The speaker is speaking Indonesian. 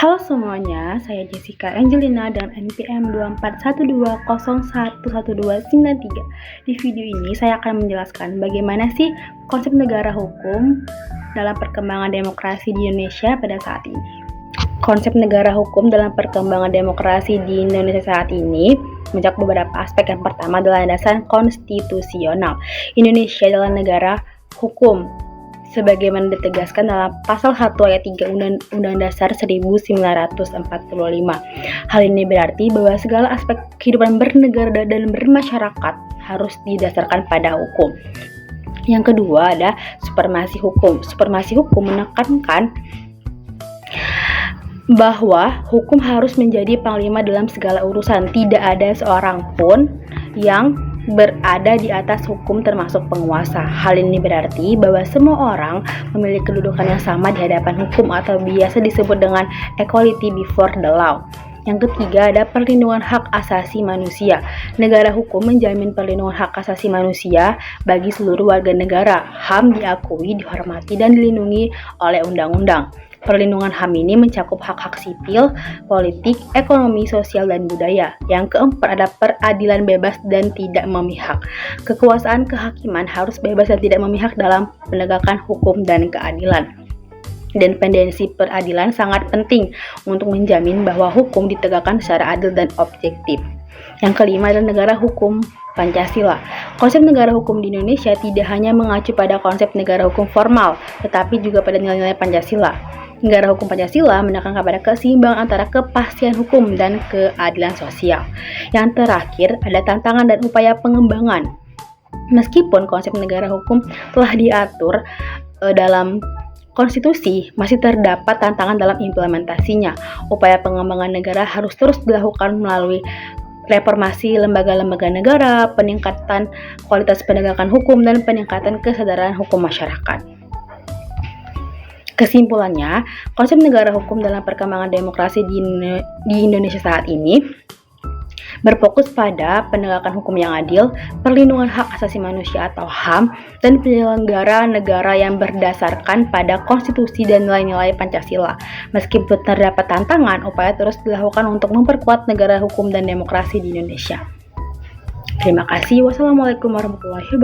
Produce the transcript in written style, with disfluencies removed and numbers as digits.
Halo semuanya, saya Jessica Angelina dengan NPM 24120111293. Di video ini saya akan menjelaskan bagaimana sih konsep negara hukum dalam perkembangan demokrasi di Indonesia pada saat ini. Konsep negara hukum dalam perkembangan demokrasi di Indonesia saat ini mencakup beberapa aspek. Yang pertama adalah landasan konstitusional. Indonesia adalah negara hukum sebagaimana ditegaskan dalam pasal 1 ayat 3 Undang-Undang Dasar 1945. Hal ini berarti bahwa segala aspek kehidupan bernegara dan bermasyarakat harus didasarkan pada hukum. Yang kedua ada supremasi hukum. Supremasi hukum menekankan bahwa hukum harus menjadi panglima dalam segala urusan. Tidak ada seorang pun yang berada di atas hukum termasuk penguasa. Hal ini berarti bahwa semua orang memiliki kedudukan yang sama di hadapan hukum atau biasa disebut dengan equality before the law. Yang ketiga ada perlindungan hak asasi manusia. Negara hukum menjamin perlindungan hak asasi manusia bagi seluruh warga negara. HAM diakui, dihormati, dan dilindungi oleh undang-undang. Perlindungan HAM ini mencakup hak-hak sipil, politik, ekonomi, sosial, dan budaya. Yang keempat ada peradilan bebas dan tidak memihak. Kekuasaan kehakiman harus bebas dan tidak memihak dalam penegakan hukum dan keadilan. Independensi peradilan sangat penting untuk menjamin bahwa hukum ditegakkan secara adil dan objektif. Yang kelima adalah negara hukum Pancasila. Konsep negara hukum di Indonesia tidak hanya mengacu pada konsep negara hukum formal, tetapi juga pada nilai-nilai Pancasila. Negara hukum Pancasila menekankan kepada keseimbangan antara kepastian hukum dan keadilan sosial. Yang terakhir, ada tantangan dan upaya pengembangan. Meskipun konsep negara hukum telah diatur dalam konstitusi, masih terdapat tantangan dalam implementasinya. Upaya pengembangan negara harus terus dilakukan melalui reformasi lembaga-lembaga negara, peningkatan kualitas penegakan hukum, dan peningkatan kesadaran hukum masyarakat. Kesimpulannya, konsep negara hukum dalam perkembangan demokrasi di Indonesia saat ini berfokus pada penegakan hukum yang adil, perlindungan hak asasi manusia atau HAM, dan penyelenggara negara yang berdasarkan pada konstitusi dan nilai-nilai Pancasila. Meskipun terdapat tantangan, upaya terus dilakukan untuk memperkuat negara hukum dan demokrasi di Indonesia. Terima kasih. Wassalamualaikum warahmatullahi wabarakatuh.